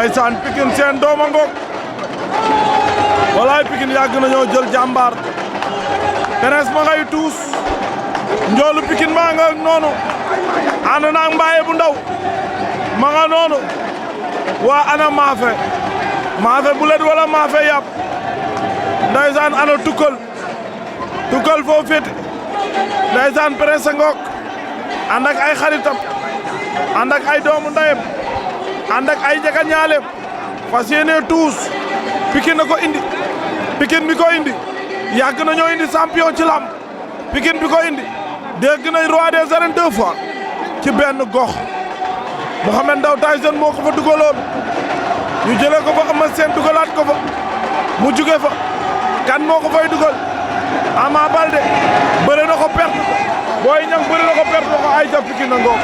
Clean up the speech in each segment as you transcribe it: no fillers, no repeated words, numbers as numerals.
ndaysaan Pikine seen dooma ngoog walaay Pikine yàgg nañoo jël jàmbaar Prince ma ngay tuus njoolu Pikine maa nga noonu ànd naa mbaaye bu ndaw ma nga noonu waa ana maafe bulet wala maafe yàpp ndaysaan ana tukkal foo féete ndaysaan Prince ngoog ànd ak ay xaritam ànd ak ay doomu ndayem ànd ak ay jega ñaaleem fas yéene tuus Pikine na ko indi Pikine bi ko indi yàgg nañoo indi champion ci lamb Pikine bi ko indi dégg nañ roi des arènes 2 fois ci benn gox Mohamed Ndao Tyson moo ko fa dugaloon ñu jëlee ko fa Eumeu Sène dugalaat ko fa mu juge fa kan moo ko fay dugal Ama Baldé bëre na ko perte ko Boy Niang bëre na ko perte ko ay ca Pikine na ngoog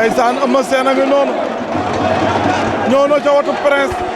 ndaysaan Eumeu Sène a ngi noonu ñëw na ca watu Prince